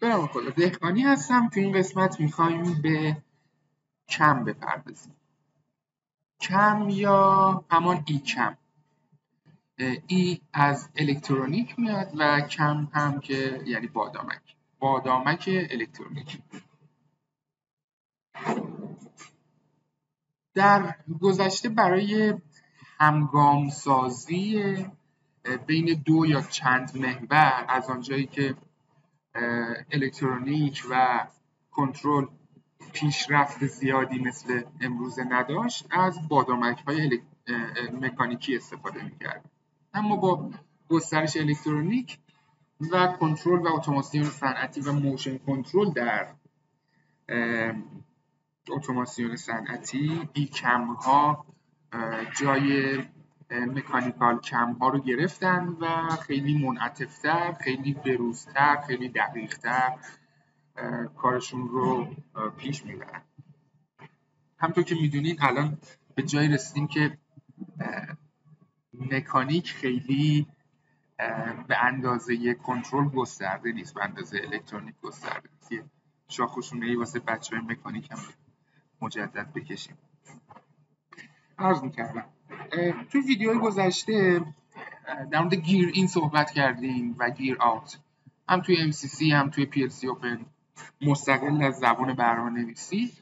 برام خدا دهقانی هستم. تو این قسمت میخوایم به کم بپردازیم. کم یا همان ای کم. ای از الکترونیک میاد و کم هم که یعنی بادامک الکترونیکی. در گذشته برای همگامسازی بین دو یا چند محور از آنجایی که الکترونیک و کنترل پیشرفت زیادی مثل امروزه نداشت، از بادامک‌های مکانیکی استفاده می‌کرد. اما با گسترش الکترونیک و کنترل و اتوماسیون صنعتی و موشن کنترل در اتوماسیون صنعتی، ای کم‌ها جای مکانیکال کم‌ها رو گرفتن و خیلی منعطف‌تر، خیلی بروزتر، خیلی دقیق‌تر کارشون رو پیش میبرن. همطور که میدونید الان به جایی رسیدیم که مکانیک خیلی به اندازه کنترل گسترده نیست، به اندازه الکترونیک گسترده نیست. یه شاخوشونه‌ای واسه بچه‌های مکانیک هم مجدد بکشیم. عرض می‌کردم تو ویدیوهای گذشته در مورد گیر این صحبت کردیم و گیر آوت، هم توی MCC هم توی PLC اوپن مستقل از زبان برنامه‌نویسی.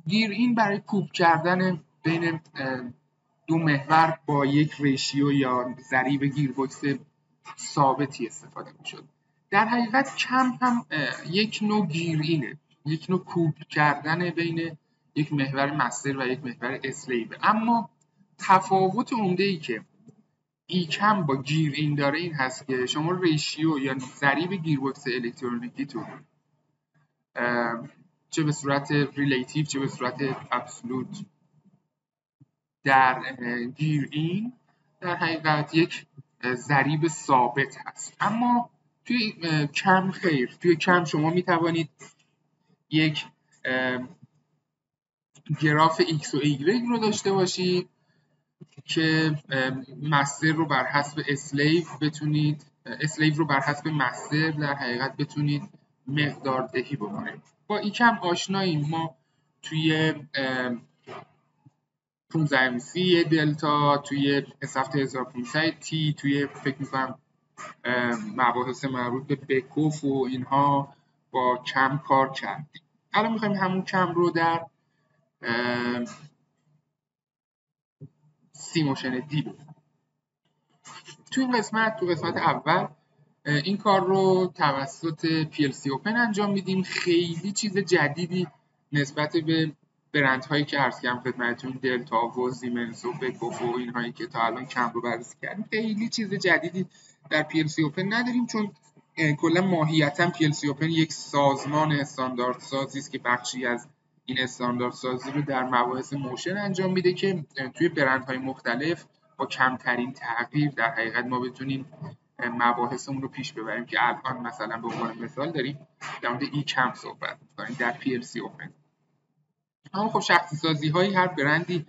گیر این برای کوب کردن بین دو محور با یک ریشیو یا ضریب گیربکس ثابتی استفاده می‌شد. در حقیقت کم هم یک نوع گیر اینه، یک نوع کوب کردن بین یک محور مستر و یک محور اسلیو. اما تفاوت عمده‌ای که ای کم با گیر این داره این هست که شما ریشیو یا ضریب گیربکس الکترونیکیتون چه به صورت ریلیتیو چه به صورت ابسولوت در گیر این در حقیقت یک ضریب ثابت هست. اما توی کم خیر، توی کم شما می توانید یک گراف x و y رو داشته باشید که مستر رو بر حسب اسلیو بتونید، اسلیو رو بر حسب مستر در حقیقت بتونید مقدار دهی بکنید. با این کم آشناییم. ما توی 15 MC دلتا، توی SF 1500 T، توی فکر میکنم مباحث مربوط به بکوف و اینها با کم کار کردیم. الان میخوایم همون کم رو در سی موشن دی بکنیم. تو این قسمت، تو قسمت اول این کار رو توسط PLC اوپن انجام میدیم. خیلی چیز جدیدی نسبت به برندهایی که عرض کردم خدمتتون، دلتا و زیمنس و بکوف و اینهایی که تا الان کم رو بررسی کردیم، خیلی چیز جدیدی در PLC اوپن نداریم، چون کلا ماهیتا PLC اوپن یک سازمان استانداردسازی است که بخشی از این استانداردسازی رو در مباحث موشن انجام میده که توی برندهای مختلف با کمترین تغییر در حقیقت ما بتونیم مباحثمون رو پیش ببریم، که الان مثلا به عنوان مثال داریم در مورد ای کم صحبت می‌کنیم در PLC اوپن. اما خب شخصی سازی هایی هر برندی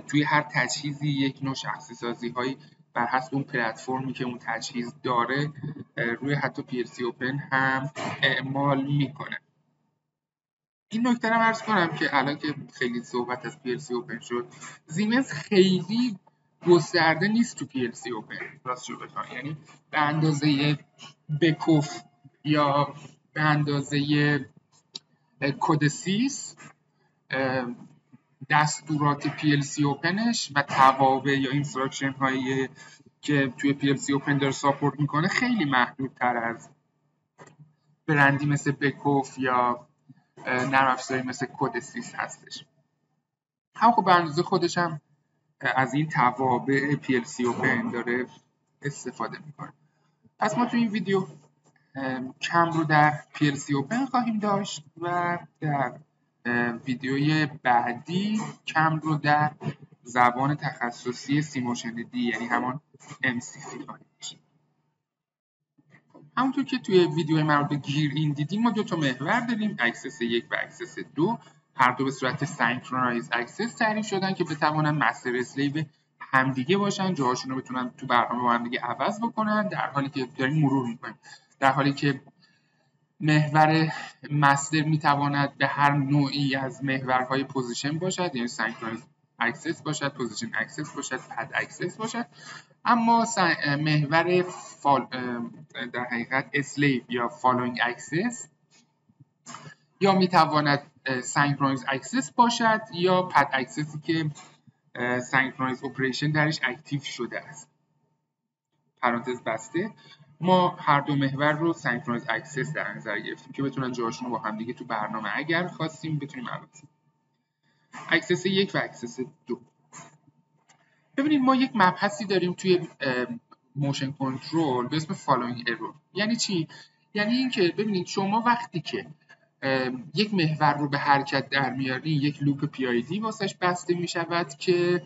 توی هر تجهیزی یک نوع شخصی سازی هایی بر حسب اون پلتفرمی که اون تجهیز داره روی حتی PLC اوپن هم اعمال میکنه. این نکته رو عرض کنم که الان که خیلی صحبت از PLC اوپن شد، زیمنس خیلی گسترده نیست تو PLC اوپن راستشو بخوام، یعنی به اندازه بکوف یا به اندازه کودسیس دستورات PLC اوپنش و توابع یا اینستراکشن هایی که توی PLC اوپن داره ساپورت میکنه خیلی محدودتر از برندی مثل بکوف یا نرم افزاری مثل کودسیس هستش. هم خب به اندازه خودش هم از این توابع PLC اوپن داره استفاده میکنه. پس ما توی این ویدیو کم رو در PLC اوپن خواهیم داشت و در ویدیوی بعدی کم رو در زبان تخصصی سی موشن دی یعنی همان MCC خواهیم داشت. همونطور که توی ویدیوی مربوط به گیر این دیدیم، ما دو تا محور داریم، اکسس 1 و اکسس 2، هر دو به صورت سینکرونایز اکسس تعریف شدن که بتوانن مستر اسلیو همدیگه باشن، جاهاشون رو بتونن تو برنامه با هم دیگه عوض بکنن، در حالی که داریم مرور میکنیم در حالی که محور مستر میتواند به هر نوعی از محورهای پوزیشن باشد، یعنی سینکرونایز اکسس باشد، پوزیشن اکسس باشد، پد اکسس باشد. اما محور در حقیقت اسلیو یا فالوینگ اکسس یا میتواند سینکرونایز اکسس باشد یا پد اکسسی که سینکرونایز اپریشن درش اکتیو شده است. پرانتز بسته. ما هر دو محور رو سینکرونایز اکسس در نظر گرفتیم که بتونن جاشون با هم دیگه تو برنامه اگر خواستیم بتونیم عوض کنیم. اکسس 1 و اکسس 2. ببینید ما یک مبحثی داریم توی موشن کنترل به اسم فالوینگ ارور. یعنی چی؟ یعنی اینکه ببینید شما وقتی که یک محور رو به حرکت در میارین، یک لوپ پی آی دی واسش بسته می شود که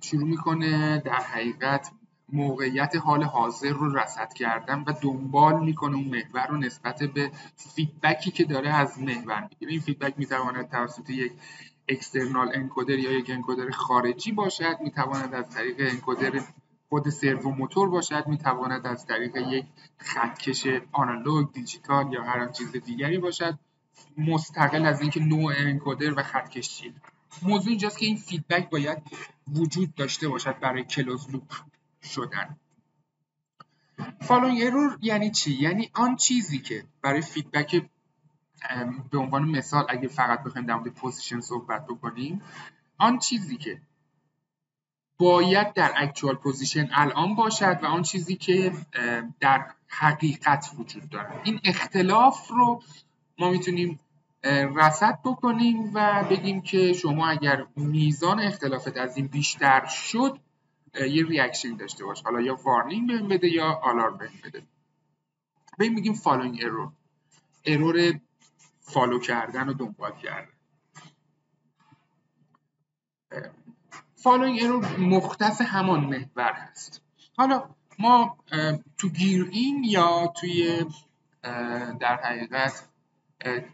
شروع میکنه در حقیقت موقعیت حال حاضر رو رصد کردن و دنبال میکنه اون محور رو نسبت به فیدبکی که داره از محور میگیره. این فیدبک میتواند توسط یک اکسترنال انکودر یا یک انکودر خارجی باشد، میتواند از طریق انکودر خود سرو موتور باشد، میتواند از طریق یک خطکش آنالوگ، دیجیتال یا هر چیز دیگری باشد، مستقل از اینکه نوع انکودر و خطکش چیه. موضوع اینجاست که این فیدبک باید وجود داشته باشد برای کلوز لوپ شدن. فالوینگ ارور یعنی چی؟ یعنی آن چیزی که برای فیدبک، به عنوان مثال اگه فقط بخوایم در مورد پوزیشن صحبت بکنیم، آن چیزی که باید در اکچوال پوزیشن الان باشد و آن چیزی که در حقیقت وجود دارد. این اختلاف رو ما میتونیم رصد بکنیم و بگیم که شما اگر میزان اختلافت از این بیشتر شد یه ریاکشن داشته باش، حالا یا وارنینگ بهم بده یا آلارم بهم بده. به این میگیم فالوینگ ارور. ارور فالو کردن و دنبال کردن. فالوینگ ارور مختص همان محور هست. حالا ما تو گیر این یا توی در حقیقت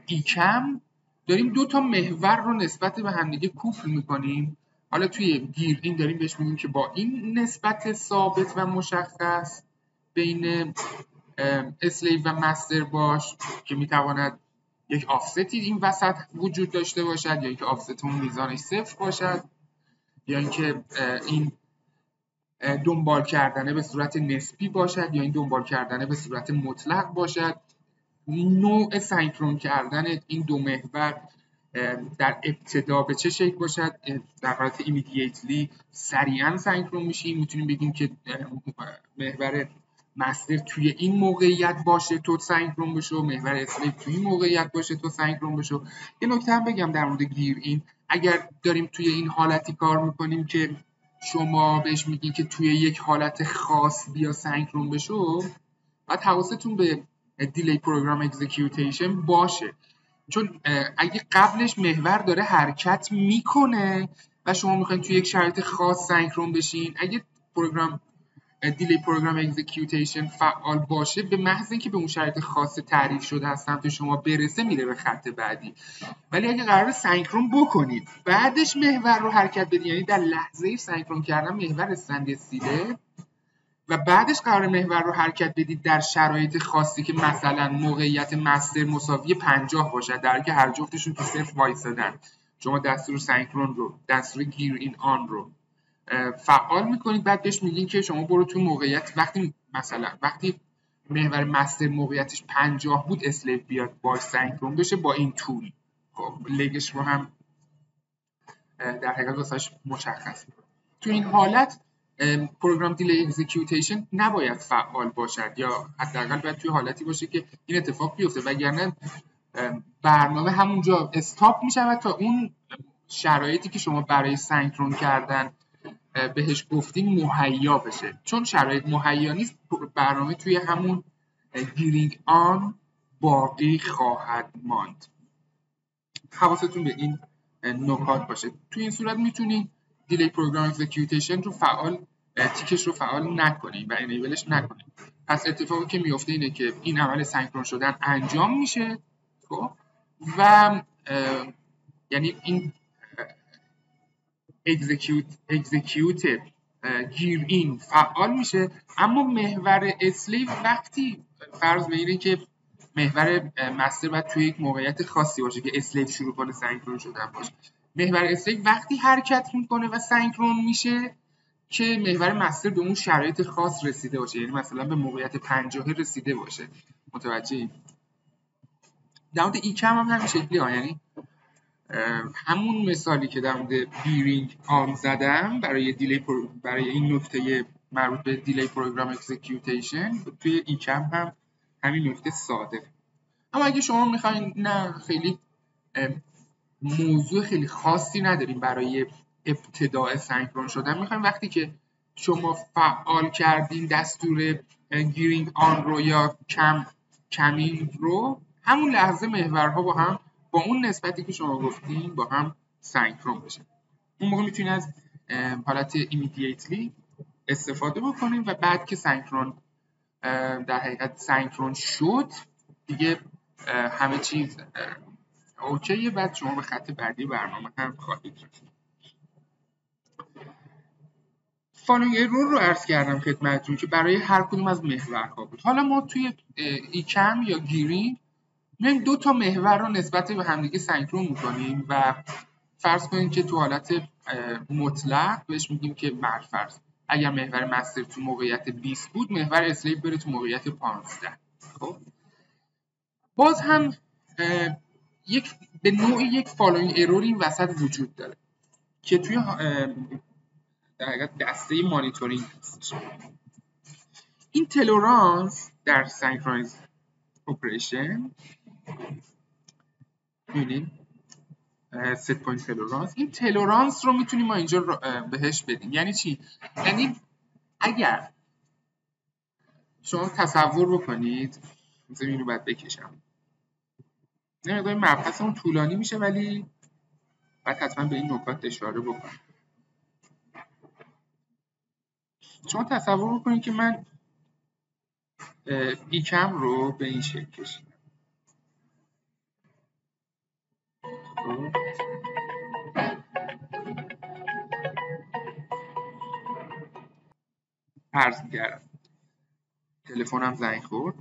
ایکم داریم دو تا محور رو نسبت به همدیگه کوپل میکنیم. حالا توی گیر این داریم بهش میگیم که با این نسبت ثابت و مشخص بین اسلیو و مستر باش که میتواند یک آفستی این وسط وجود داشته باشد یا اینکه آفست اون میزانش صفر باشد یا اینکه این دنبال کردنه به صورت نسبی باشد یا این دنبال کردنه به صورت مطلق باشد. نوع سینکرون کردن این دو محور در ابتدا به چه شکل باشد؟ در حالت ایمیدیتلی سریعا سینکرون میشیم. میتونیم بگیم که محور مستر توی این موقعیت باشه تو سینکرون بشه، محور اسلیو توی این موقعیت باشه تو سینکرون بشه. یه نکته هم بگم در مورد گیر این، اگر داریم توی این حالتی کار میکنیم که شما بهش میگین که توی یک حالت خاص بیا سینکرون بشه، بعد حواستون به دیلی پروگرام اکزیکیوتیشن باشه، چون اگه قبلش محور داره حرکت میکنه و شما میخواین توی یک شرایط خاص سینکرون بشین، اگه پروگرام دیلی پروگرام اکزیکیوتیشن فعال باشه، به محض اینکه به اون شرایط خاص تعریف شده از سمت شما برسه میره به خط بعدی. ولی اگه قرار سینکرون بکنید بعدش محور رو حرکت بدید، یعنی در لحظه سینکرون کردن محور استند استیله و بعدش قرار محور رو حرکت بدید در شرایط خاصی که مثلا موقعیت مستر مساوی 50 باشد، در حالی که هر جفتشون تو صفر وایسادن، شما دستور سینکرون رو، دستور گیر این آن رو فعال میکنید، بعد بهش میگین که شما برو تو موقعیت وقتی محور مستر موقعیتش 50 بود اسلیو بیاد باش سینکرون بشه با این طول. خب لگش رو هم در حقیقت واسش مشخص میکنه. تو این حالت پروگرام دیلی اکزیکیوتیشن نباید فعال باشد یا حداقل باید توی حالتی باشه که این اتفاق بیفته، وگرنه برنامه همونجا استاپ میشود تا اون شرایطی که شما برای سینکرون کردن بهش گفتیم مهیا بشه. چون شرایط مهیا نیست، برنامه توی همون گیرینگ آن باقی خواهد ماند. حواستون به این نکات باشه. توی این صورت میتونید دیلی پروگرام اکزیکیوتیشن رو فعال، تیکش رو فعال نکنید و انیبلش نکنید. پس اتفاقی که میفته اینه که این عمل سینکرون شدن انجام میشه و یعنی این اکزیکیوت گیر این فعال میشه. اما محور اسلیو وقتی فرض بگیرید که محور مستر باید توی یک موقعیت خاصی باشه که اسلیو شروع کنه سینکرون شدن باشه. محور اسلیو وقتی حرکت میکنه و سینکرون میشه که محور مستر به اون شرایط خاص رسیده باشه، یعنی مثلا به موقعیت 50 رسیده باشه. متوجهی؟ در مورد ایکم هم همین شکلی ها، یعنی همون مثالی که در مورد بیرینگ آرم زدم برای این نکته مربوط به دیلی پروگرام اکزیکیوتیشن، توی ایکم هم همین نکته صادقه. اما اگه شما میخواین نه خیلی موضوع خیلی خاصی نداریم برای ابتداء سینکرون شدن، میخوایم وقتی که شما فعال کردین دستور گیرینگ آن رو یا کمینگ رو، همون لحظه محورها با هم با اون نسبتی که شما گفتین با هم سینکرون بشه. اون موقع میتونید از حالت ایمیدیتلی استفاده بکنیم و بعد که سینکرون در حقیقت سینکرون شد دیگه همه چیز اوکیه، بعد شما به خط بعدی برنامه هم خواهید رسید. فالوینگ ایرور رو عرض کردم خدمتتون که برای هر کدوم از محورها بود. حالا ما توی ایکم یا گیرینگ میایم دو تا محور رو نسبت به همدیگه سینکرون میکنیم و فرض کنیم که تو حالت مطلق بهش میگیم که فرض اگر محور مستر تو موقعیت 20 بود، محور اسلیو بره تو موقعیت 15. خب باز هم به نوعی یک فالوینگ ایرور این وسط وجود داره که توی در حقیقت دسته مانیتورینگ هستش. این تلورانس در سینکرونایز اپریشن می‌بینید ست پوینت تلورانس، این تلورانس رو میتونیم ما اینجا بهش بدیم. یعنی چی؟ یعنی اگر شما تصور بکنید، مثلا اینو باید بکشم، نمیدونم مبحثمون طولانی میشه ولی باید حتما به این نکات اشاره بکنم. شما تصور بکنید که من ایکم رو به این شکل کشیدم. فرض می‌کردم تلفنم زنگ خورد.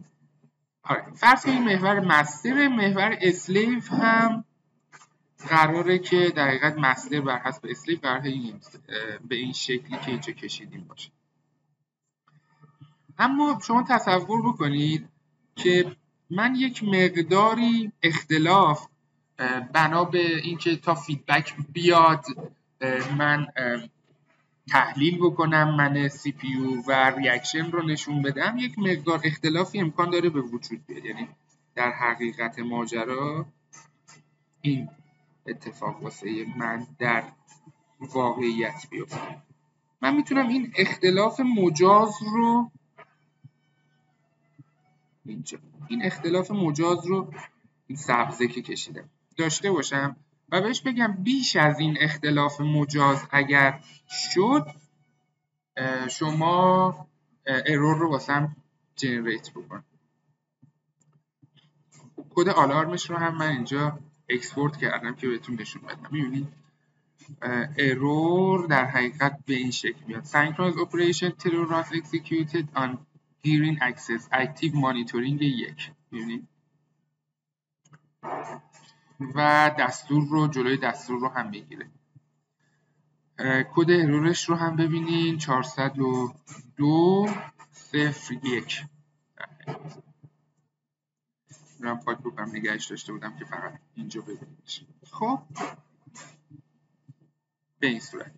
آره، فرض کنید محور مستر، محور اسلیو هم قراره که در حقیقت مستر بر حسب اسلیو قراره به این شکلی که اینجا کشیدیم باشه. اما شما تصور بکنید که من یک مقداری اختلاف بنا به اینکه تا فیدبک بیاد من تحلیل بکنم، من سی پی یو و ریاکشن رو نشون بدم، یک مقدار اختلافی امکان داره به وجود بیاد. یعنی در حقیقت ماجرا این اتفاق واسه من در واقعیت بیفته. من میتونم این اختلاف مجاز رو اینجا، این اختلاف مجاز رو این سبزه که کشیدم داشته باشم و بهش بگم بیش از این اختلاف مجاز اگر شد شما ارور رو واسم جنریت بکن. کد آلارمش رو هم من اینجا اکسپورت کردم که بهتون نشون بدم. میبینید ارور در حقیقت به این شکل میاد: synchronous operation tolerance executed on gearing access active monitoring 1. میبینید و دستور رو جلوی دستور رو هم میگیره. کد ارورش رو هم ببینین 402.01. من پاک بکنم نگهش داشته بودم که فقط اینجا ببینیدش. خب به این صورت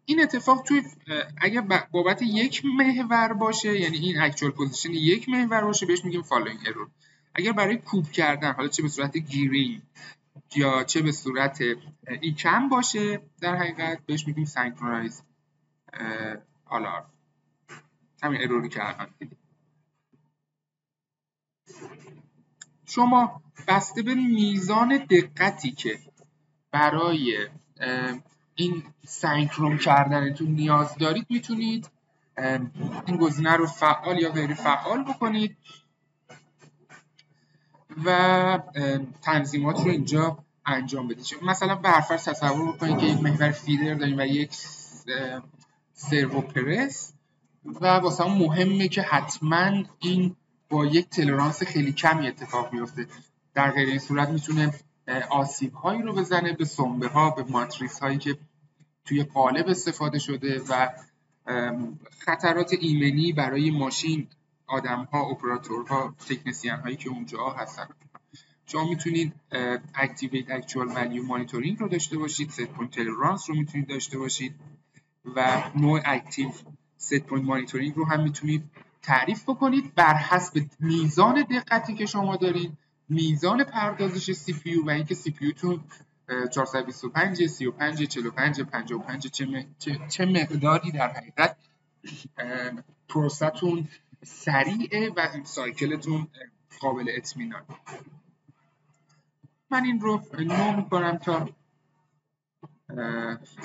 این اتفاق توی اگر بابت یک محور باشه، یعنی این اکچوال پوزیشن یک محور باشه، بهش میگیم فالوینگ ارور. اگر برای کوب کردن، حالا چه به صورت گیرینگ یا چه به صورت ایکم باشه، در حقیقت بهش میگیم سینکرونایز آلارم. همین اروری که الان دیدیم. شما بسته به میزان دقتی که برای این سینکرون کردنتون نیاز دارید میتونید این گزینه رو فعال یا غیر فعال بکنید و تنظیمات رو اینجا انجام بدید. مثلا برفرض تصور بکنید که یک محور فیدر داریم و یک سرو پرس و واسه هم مهمه که حتما این با یک تلرانس خیلی کمی اتفاق بیفته. در غیر این صورت میتونه آسیب هایی رو بزنه به سنبه ها، به ماتریس هایی که توی قالب استفاده شده و خطرات ایمنی برای ماشین، آدم ها، اپراتورها، تکنسین هایی که اونجا هستن. شما میتونید Activate Actual Value Monitoring رو داشته باشید، Set Point Tolerance رو میتونید داشته باشید و نوع Active Set Point Monitoring رو هم میتونید تعریف بکنید بر حسب میزان دقتی که شما دارید، میزان پردازش CPU و اینکه CPU تون 425 35 45 55 چه مقداری در حقیقت پروسه‌تون سریعه و سایکلتون قابل اطمینان. من این رو نو میکنم تا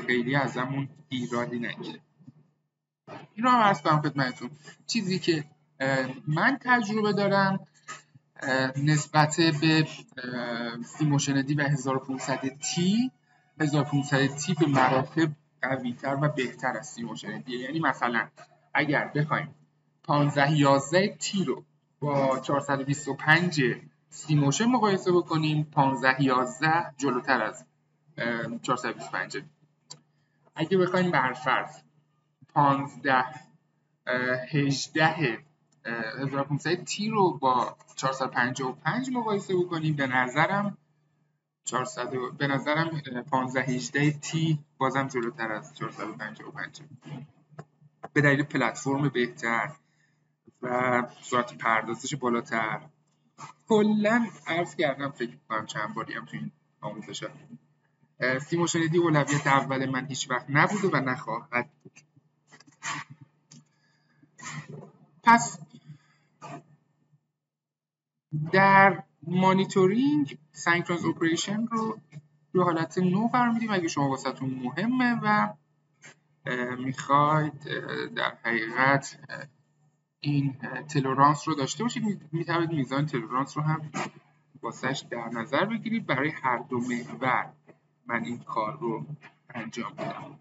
خیلی ازمون ایرادی نگیره. این رو هم عرض کنم خدمتتون. چیزی که من تجربه دارم نسبت به سیموشن دی و 1500 تی به مراتب قوی‌تر و بهتر از سیموشن دی. یعنی مثلا اگر بخوایم 1511 تی رو با 425 سیموشن مقایسه بکنیم، 1511 جلوتر از 425. اگه بخوایم برفرض 1518 تی رو با 455 مقایسه بکنیم، به نظرم 1518 تی بازم جلوتر از 455 به دلیل پلتفرم بهتر و سرعت پردازش بالاتر. کلا عرض کردم، فکر می‌کنم چند باری هم تو این آموزش سیموشن دی اولویت اول من هیچ وقت نبوده و نخواهد بود. پس در مانیتورینگ سینکرونس اپریشن رو به حالت نو قرار میدیم اگه شما واسهتون مهمه و میخواید در حقیقت این تلرانس رو داشته باشید. میتونید میزان تلرانس رو هم واسهش در نظر بگیرید. برای هر دو محور من این کار رو انجام میدم.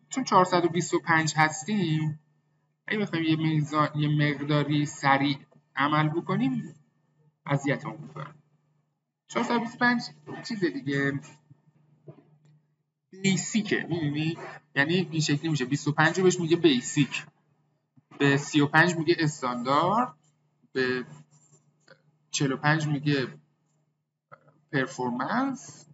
چون 425 هستیم، اگه بخوایم یه مقداری سریع عمل بکنیم اذیتمون میکنه. 425 چیز دیگه بیسیکه، میدونی؟ یعنی این شکلی میشه 25 رو بهش میگه بیسیک، به 35 میگه استاندارد، به 45 میگه پرفورمنس،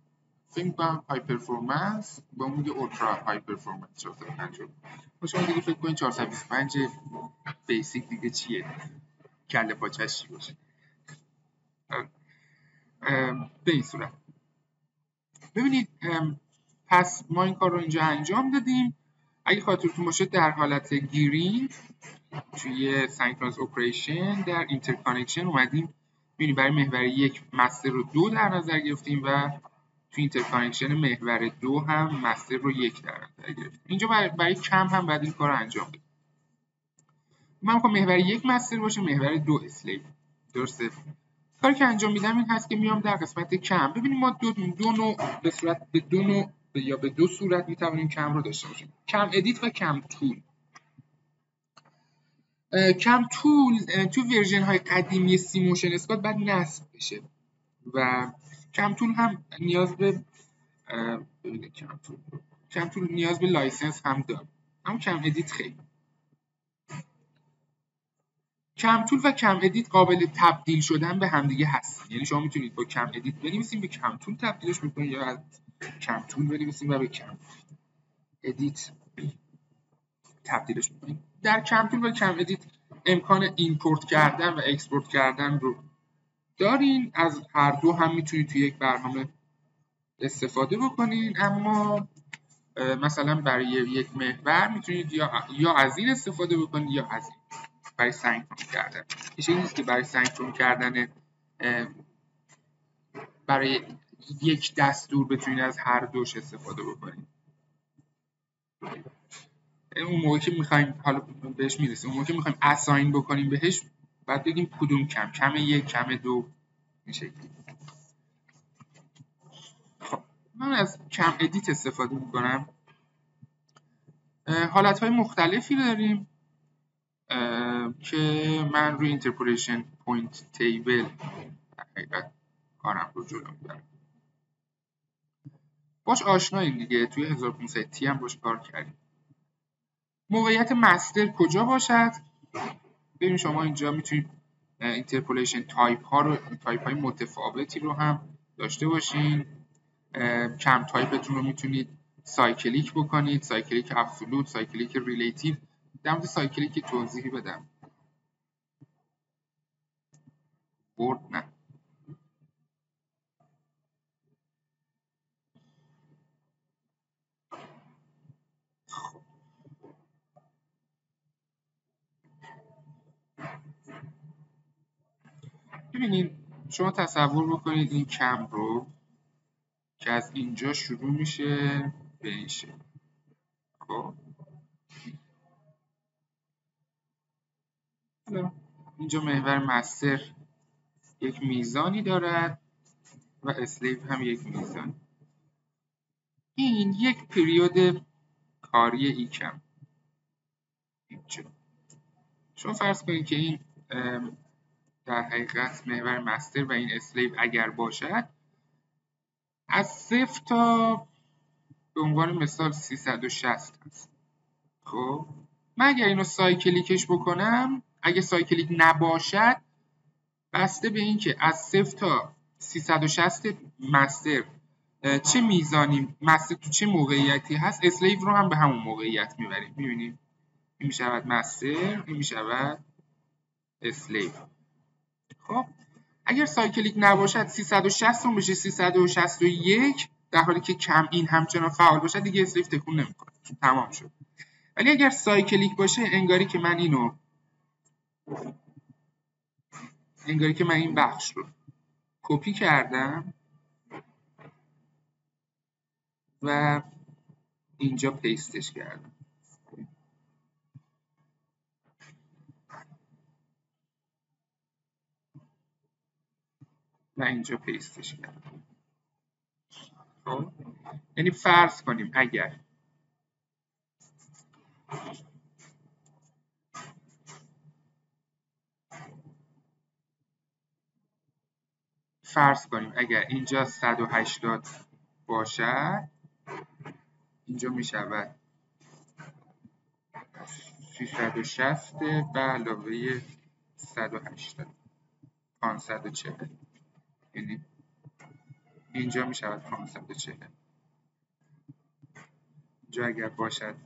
فکر کنم های پرفورمنس، به اون میگه اولترا های پرفورمنس. 450 شما دیگه فکر کنید 425 بیسیک دیگه چیه، کله پاچش چی باشه. به این صورت ببینید، پس ما این کار رو اینجا انجام دادیم. اگه خاطرتون باشه در حالت گیرین توی سینکرونس اپریشن در اینترکانکشن اومدیم، ببینید برای محور یک مستر رو 2 در نظر گرفتیم و توی اینترکانکشن محور 2 هم مستر رو 1 در نظر گرفتیم. اینجا برای کم هم بعد این کار رو انجام بدیم. من میخوام محور 1 مستر باشه، محور 2 اسلیو. درسته؟ کاری که انجام میدم این هست که میام در قسمت کم، ببینیم ما دو نوع به صورت به دو نوع یا به دو صورت میتوانیم کم رو داشته باشیم: کم ادیت و کم تول. کم تول تو ورژن های قدیمی سیموشن اسپات باید نصب بشه و کم تول هم نیاز به کم تول نیاز به لایسنس هم داره، اما کم ادیت خیلی. کم تول و کم ادیت قابل تبدیل شدن به همدیگه هستن. یعنی شما میتونید با کم ادیت بنویسید به کم تول تبدیلش میکنید، یا از کم تول بنویسید و به کم ادیت تبدیلش میکنید. در کم تول و کم ادیت امکان ایمپورت کردن و اکسپورت کردن رو دارین. از هر دو هم میتونید توی یک برنامه استفاده بکنین، اما مثلا برای یک محور میتونید یا از این استفاده بکنید یا از این برای سینکرون کردن. این نیست که برای سینکرون کردن برای یک دستور بتونید از هر دوش استفاده بکنید. اون موقع که میخوایم، حالا بهش میرسیم، اون موقع که میخوایم اساین بکنیم بهش بعد بگیم کدوم کم یک، کم دو، این شکلی. خب من از کم ادیت استفاده میکنم. حالتهای مختلفی داریم که من روی اینترپولیشن پوینت تیبل حقیقت کارم رو جلو میبرم. باش آشناییم دیگه، توی 1500 تی هم باش کار کردیم. موقعیت مستر کجا باشد؟ ببین شما اینجا میتونید اینترپولیشن تایپ های متفاوتی رو هم داشته باشین. کم تایپتون رو میتونید سایکلیک بکنید، سایکلیک ابسولوت، سایکلیک ریلیتیو. در مورد سایکلیک توضیحی بدم. برد نه. ببینید شما تصور بکنید این کم رو که از اینجا شروع میشه به این شکل. خب اینجا محور مستر یک میزانی دارد و اسلیو هم یک میزان. این یک پریود کاری ای کم اینجا. شما فرض کنید که این در حقیقت محور مستر و این اسلیو اگر باشد از 0 تا به عنوان مثال 360 هست. خب من اگر اینو سایکلیکش بکنم، اگه سایکلیک نباشد، بسته به این که از 0 تا 360 مستر چه میزانی، مستر تو چه موقعیتی هست، اسلیو رو هم به همون موقعیت میبریم. میبینیم این میشود مستر، این میشود اسلیو. خب اگر سایکلیک نباشد 360 اون بشه 361، در حالی که کم این همچنان فعال باشد دیگه اسلیو تکون نمیکنه، تمام شد. ولی اگر سایکلیک باشه انگاری که من این بخش رو کپی کردم و اینجا پیستش کردم. و اینجا پیستش کردم. خب یعنی فرض کنیم اگر اینجا 180 باشد، اینجا می شود 360 به علاوه 180 540، یعنی اینجا می شود 540. اینجا اگر باشد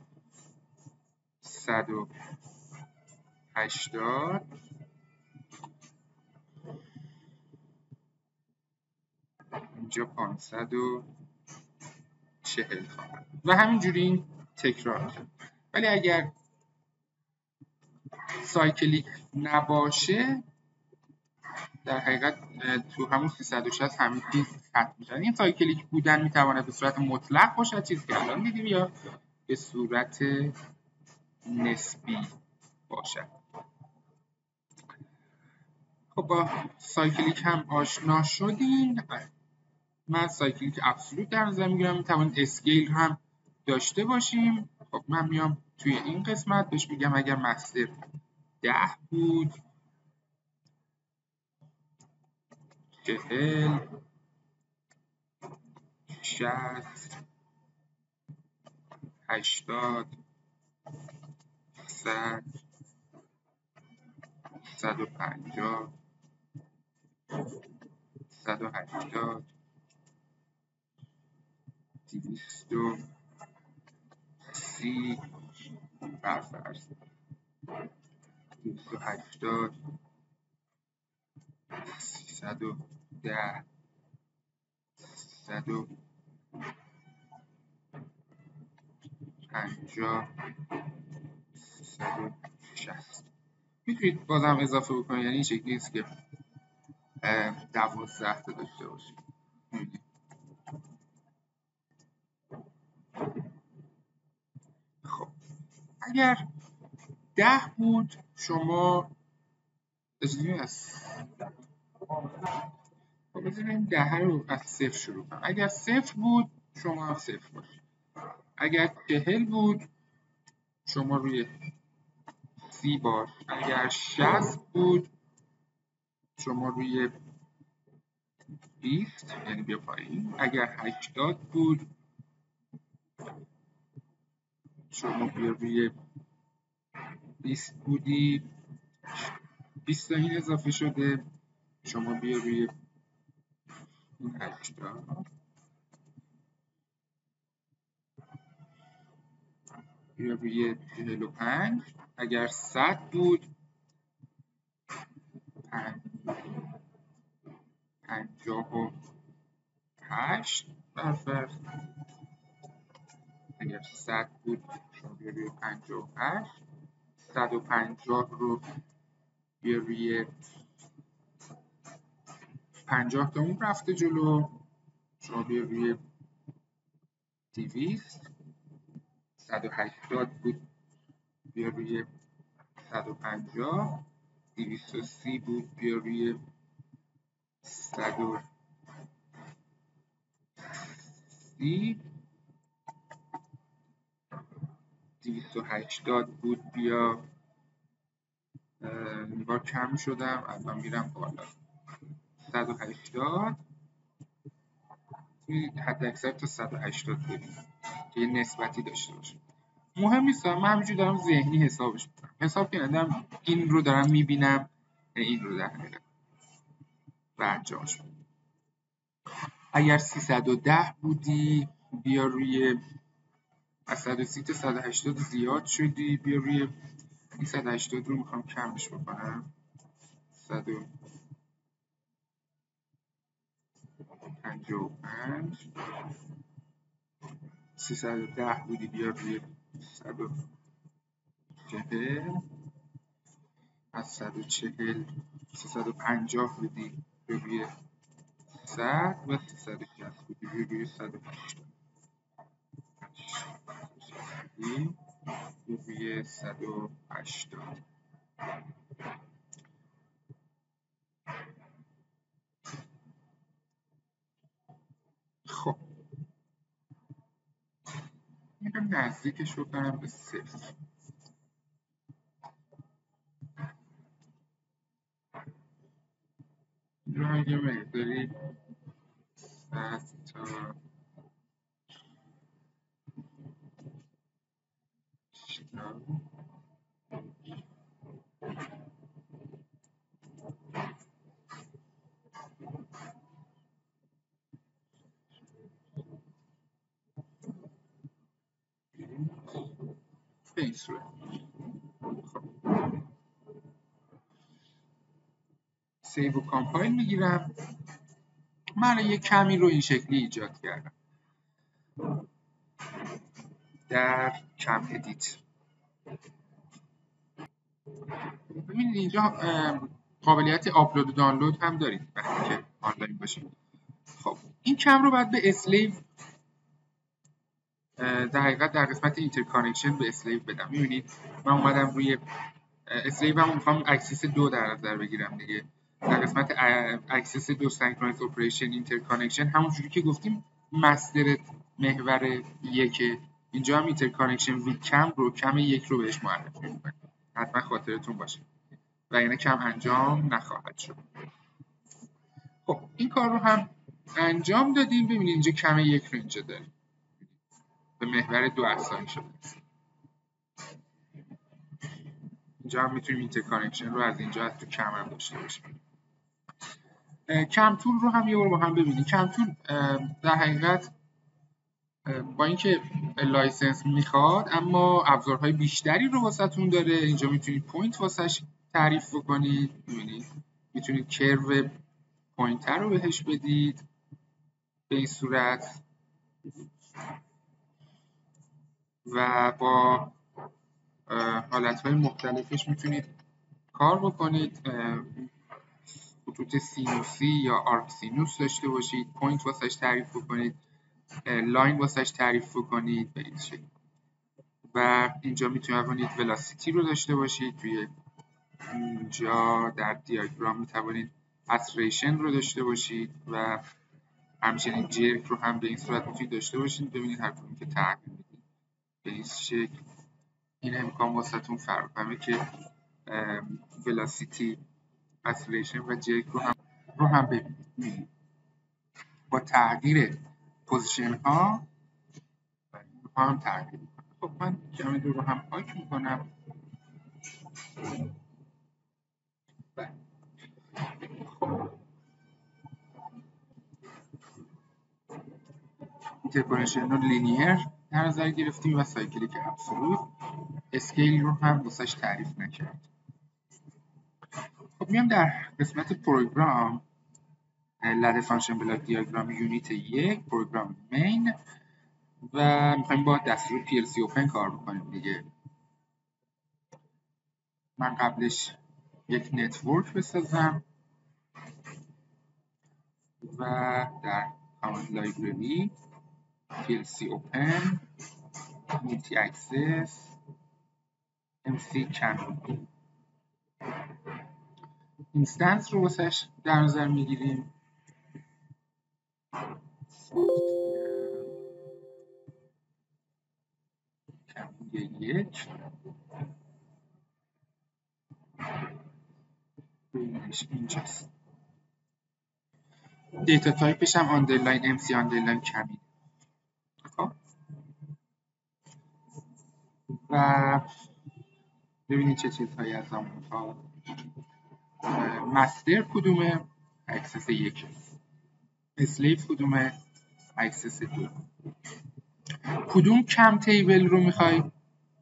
180 اینجا 540 خواهد و همینجوری این تکرار میشه. ولی اگر سایکلیک نباشه در حقیقت تو همون 360 همین چیز ختم میشه. این سایکلیک بودن میتواند به صورت مطلق باشد، چیزی که الان دیدیم، یا به صورت نسبی باشد. خب با سایکلیک هم آشنا شدین. من سایکلیک ابسولوت در نظر میگیرم، میتوانید اسکیل هم داشته باشیم. خب من میام توی این قسمت بهش میگم اگر مستر 10 بود 40 60 80 100 150 180 230 برفرض 280 310 150 160. میتونید بازم اضافه بکنید، یعنی این شکلی است که 12 تا داشته باشید. خب اگر 10 بود شما بذاریم 10 رو از 0 شروع کنم. اگر 0 بود شما هم 0 باشید. اگر 40 بود شما روی 30 باش. اگر 60 بود شما روی 20 یعنی بیا پایین. اگر 80 بود شما بیا روی 20 بودی، 20 تا این اضافه شده شما بیا روی 80 بیا روی 45. اگر 100 بود 58 برفرض. اگر 100 بود شما بیا روی 58. 150 رو بیا روی 50 تا اون رفته جلو شما بیا روی 200. 180 بود بیا روی 150. 230 بود بیا روی 130. 280 بود بیا این بار کم شدم الان میرم بالا. 180 حد اکثر تا 180 بریم که یه نسبتی داشته باشه. مهم نیست، من همینجور دارم ذهنی حسابش میکنم. حساب کردم این رو دارم میبینم این رو در حقیقت و انجامش بدم. اگر 310 بودی بیا روی از 130 تا 180 زیاد شدی بیا روی این 180 رو میخوام کمش بکنم. 155. 310 بودی بیا روی 140. از 140 350 بودی بیا روی 100 و 360 بودی بیا روی 180 روی 180. خب میرم نزدیکش رو کنم به 0. این رو هم یه مقداری 100 تا 80 به این صورت. سیو و کامپایل میگیرم. من یه کمی رو این شکلی ایجاد کردم در کم ادیت. ببینید اینجا قابلیت آپلود و دانلود هم دارید وقتی که آنلاین باشید. خب این کم رو باید به اسلیو در حقیقت در قسمت اینترکانکشن به اسلیو بدم. میبینید من اومدم روی اسلیو هم میخوام اکسس 2 در نظر بگیرم دیگه. در قسمت اکسس 2 سینکرونایز اپریشن اینترکانکشن همونجوری که گفتیم مصدر محور 1 اینجا هم اینترکانکشن وید کم رو کم 1 رو بهش معرفی میکنیم. حتما خاطرتون باشه و اینه کم انجام نخواهد شد. خب این کار رو هم انجام دادیم. ببینید اینجا کم 1 رو اینجا داریم به محور 2 افزایش شده. اینجا هم میتونیم اینترکانکشن رو از اینجا از تو کم هم داشته باشیم. کم تول رو هم یه بار با هم ببینیم. کم تول در حقیقت با اینکه لایسنس میخواد اما ابزارهای بیشتری رو واسهتون داره. اینجا میتونید پوینت واسش تعریف بکنید. ببینید میتونید کرو پوینتر رو بهش بدید به این صورت و با حالتهای مختلفش میتونید کار بکنید. خطوط سینوسی یا آرک سینوس داشته باشید، پوینت واسش تعریف بکنید، لاین واسش تعریف بکنید به این شکل. و اینجا میتونید ولاسیتی رو داشته باشید. توی اینجا در دیاگرام میتوانید اسریشن رو داشته باشید و همچنین جرک رو هم به این صورت میتونید داشته باشید. ببینید هر کدوم که تغییر میدید به این شکل این امکان واسهتون فراهمه که ولاسیتی، اسیلیشن و جرک رو هم ببینید. با تغییر پوزیشن ها هم تغییر میکنه. خب من جمع دو رو هم پاک میکنم. اینترپولشن رو لینیر در نظر گرفتیم و سایکلیک ابسولوت. اسکیل رو هم واسش تعریف نکرد. خب میام در قسمت پروگرام، لده فانکشن بلاک دیاگرام یونیت 1 پروگرام مین و میخوایم با دستور PLC اوپن کار بکنیم دیگه. من قبلش یک نتورک بسازم و در کاماند لایبرری PLC اوپن مولتی اکسس MC کانون اینستنس رو واسش در نظر میگیریم. یک ببینیش اینجاست. دیتا تایپش هم آندرلاین MC آندرلاین کمین. خب و ببینید چه چیزهایی از آن میخواد. مستر کدومه؟ اکسس 1. اسلیف کدومه؟ اکسس 2. کدوم کم تیبل رو میخوای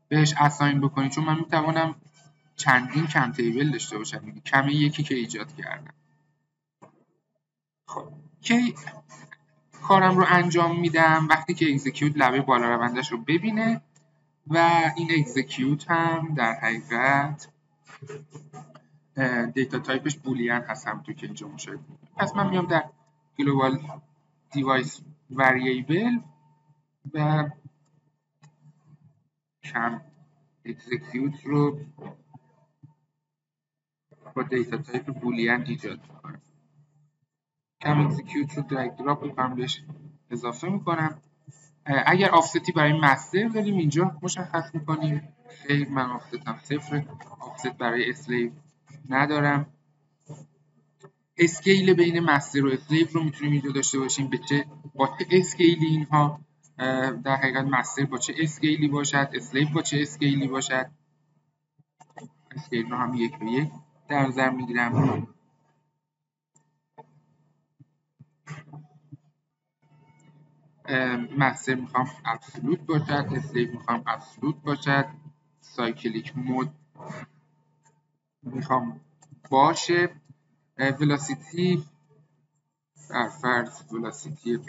بهش اساین بکنی؟ چون من میتوانم چندین کم تیبل داشته باشم. کم یکی که ایجاد کردم. خب کی کارم رو انجام میدم؟ وقتی که اکزیکیوت لبه بالا روندش رو ببینه و این اکزیکیوت هم در حقیقت دیتا تایپش بولین هست، همونطور که اینجا مشاهده می‌کنید. پس من میام در گلوبال دیوایس وریبل و کم اکزیکیوت رو با دیتا تایپ بولین ایجاد میکنم. کم اکزیکیوت رو درگ دراپ میکنم بهش اضافه میکنم. اگر آفستی برای مستر داریم اینجا مشخص میکنیم. خیر من آفستم 0. آفست برای اسلیو ندارم. اسکیل بین مستر و اسلیو رو میتونیم اینجا داشته باشیم. با چه اسکیلی اینها در حقیقت مستر با چه اسکیلی باشد، اسلیو با چه اسکیلی باشد. اسکیل رو هم 1 به 1 در نظر میگیرم. مستر میخوام ابسولوت باشد، اسلیو میخوام ابسولوت باشد. سایکلیک مود میخوام باشه. ولاسیتی در فرض ولاسیتی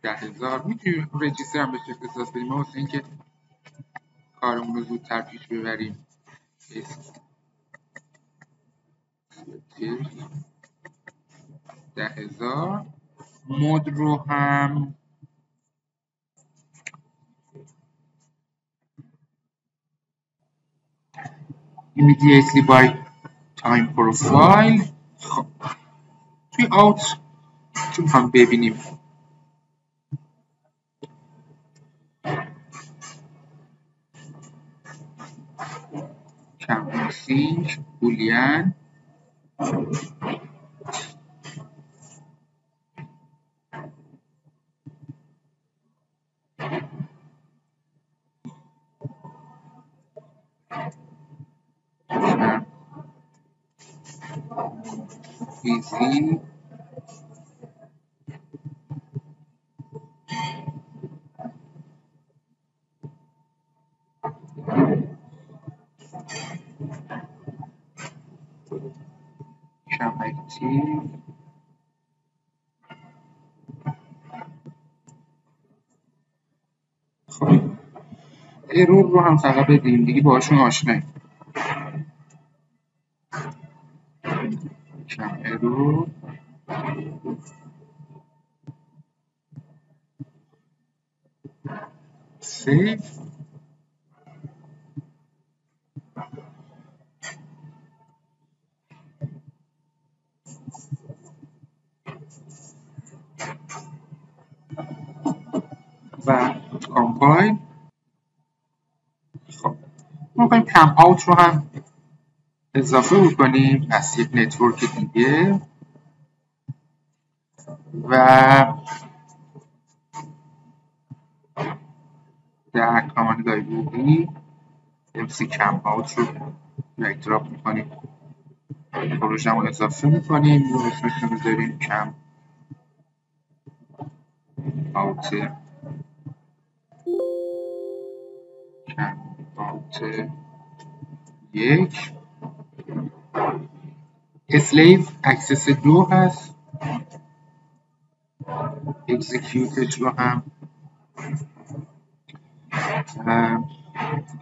10,000. میتونیم رجیستر هم بهش اختصاص بدیم واسه اینکه کارمون رو زودتر پیش ببریم. 10,000. مود رو هم immediately by time profile. خب توی آوت چون هم ببینیم کم سینک بولین بیزی کم اکتیو. خب ارور رو هم فقط بدیم دیگه باشون آشناییم. کم ارور سیو. و کامپایل. خب ما می‌خوایم کم آوت رو هم اضافه بکنیم، پس یک نتورک دیگه و در کاماند لایبرری MC کم آوت رو یک دراپ میکنیم، پروژه رو اضافه میکنیم رو اسمش رو بذاریم کم آوت یک. اسلیو اکسس 2 هست، اکزیکیوتش رو هم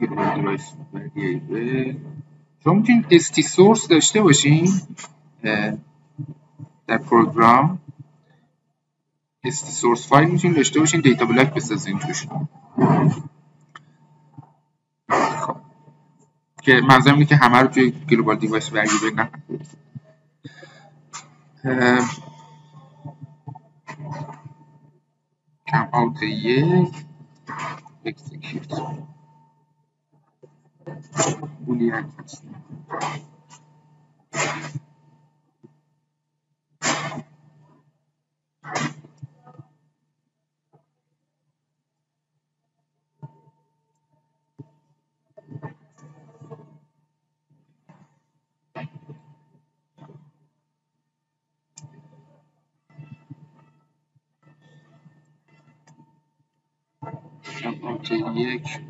گلوبال دیوایس وریبل. شما میتونید st سورس داشته باشین در پروگرام، st سورس فایل میتونید داشته باشین، دیتا بلاک بسازین توش. خب که منظورم اینه که همه رو توی گلوبال دیوایس وریبل نه. کم آوت یک اکزیکیوت بولیان هست. کم آوت یک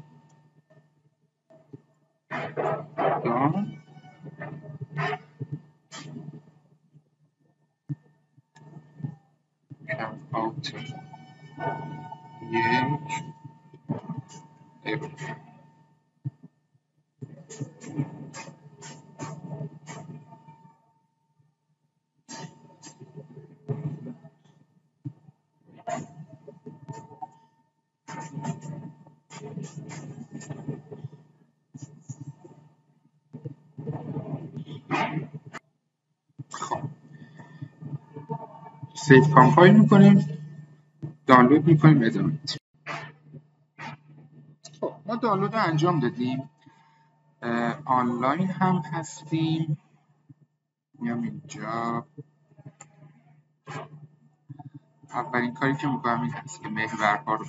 دان، کم آوت یک ایرور. خب سیف کامپایل میکنیم، دانلود میکنیم، ادامه میدیم. خب ما دانلود رو انجام دادیم، آنلاین هم هستیم. میام اینجا، اولین کاری که میکنم این هست که محورها رو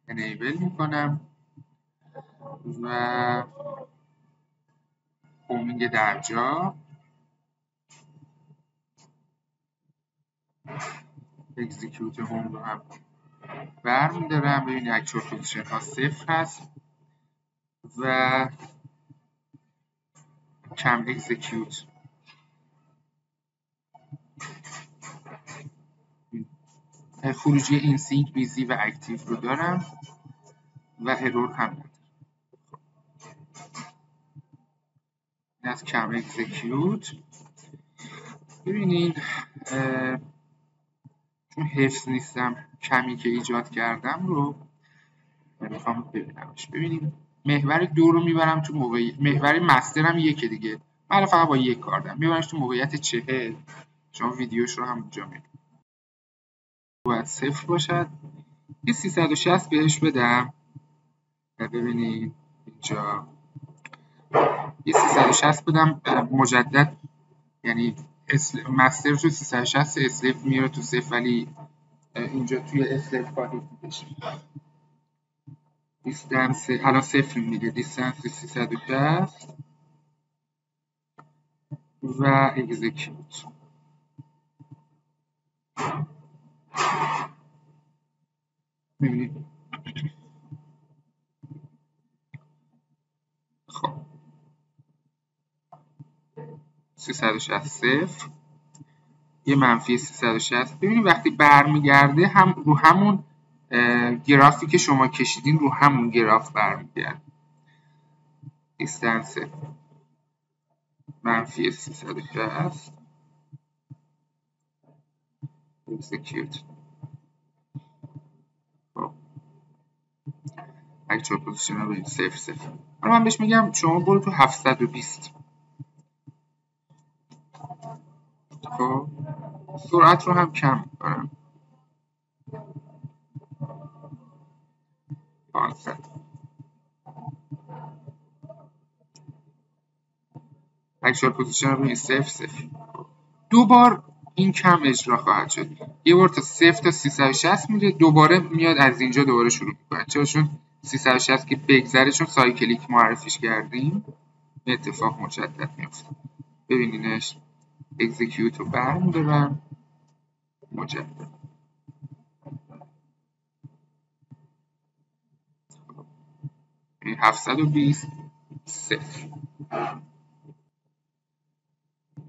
انیبل میکنم و هومینگ درجا، اکزیکیوت هوم رو هم برمیدارم. ببینید اکچوال پوزیشن ها 0 هست و کم اکزیکیوت خروجی اینسینک بیزی و اکتیو رو دارم و ارور هم ندارم. این از کم اکزیکیوت. ببینید چون حفظ نیستم کمی که ایجاد کردم رو میخوام ببینمش. ببینید محور 2 رو میبرم تو موقعیت، محور مسترم یکه دیگه، من فقط با یک کار دارم، میبرمش تو موقعیت 40. شما ویدیوش رو هم اونجا میبینید. باید 0 باشد. یه 360 بهش بدم و ببینید اینجا یه 360 بدم مجدد، یعنی مستر رو 360 اسلیف میاره تو 0 ولی اینجا توی اسلیف خواهید دیدش. دیستنس الان 0 میده، دیستنس 360 و اکزیکیوت. میبینید خب 360 0 یه منفی 360. ببینید وقتی برمیگرده هم رو همون گرافی که شما کشیدین رو همون گراف برمیگرده. دیستنس منفی 360 اکزیکیوت. خب اکچوال پوزیشن رو برید 0 0. حالا من بهش میگم شما برو تو 720. خب سرعت رو هم کم میکنم. 500. اکچوال پوزیشن رو روی 0 دو بار این کم اجرا خواهد شد. یه بار تا 0 تا 360 میره، دوباره میاد از اینجا دوباره شروع میکنه. چون 360 که بگذره، چون سایکلیک معرفیش کردیم، این اتفاق مجدد میفته. ببینینش اکزیکیوت رو برمیدارم مجدد. این 720 0.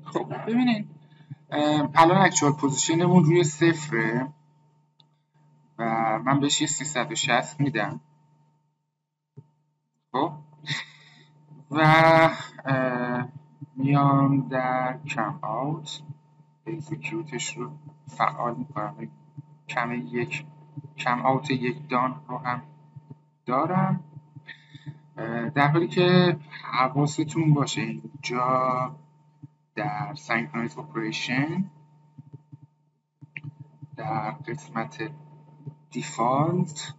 خب ببینید الان اکچوال پوزیشنمون روی 0 و من بهش یه 360 میدم. خب و میام در کم آوت اکزیکیوتش رو فعال میکنم. کم آوت یک دان رو هم دارم، در حالی که حواستون باشه اینجا در سینکرونایز اپریشن در قسمت دیفالت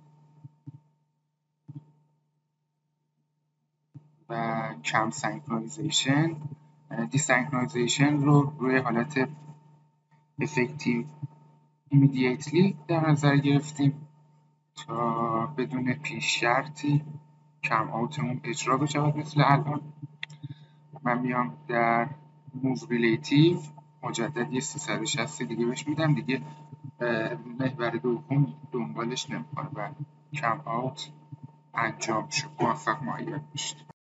و کم سینکرونایزیشن دیسینکرونایزیشن رو روی حالت افکتیو ایمیدیتلی در نظر گرفتیم تا بدون پیش شرطی کم آوتمون اجرا بشود. مثل الان من میام در موو ریلیتیو مجدد یه 360 دیگه بهش میدم، دیگه محور دوم دنبالش نمیکنه و کم آوت انجام شد، موفق معین میشه.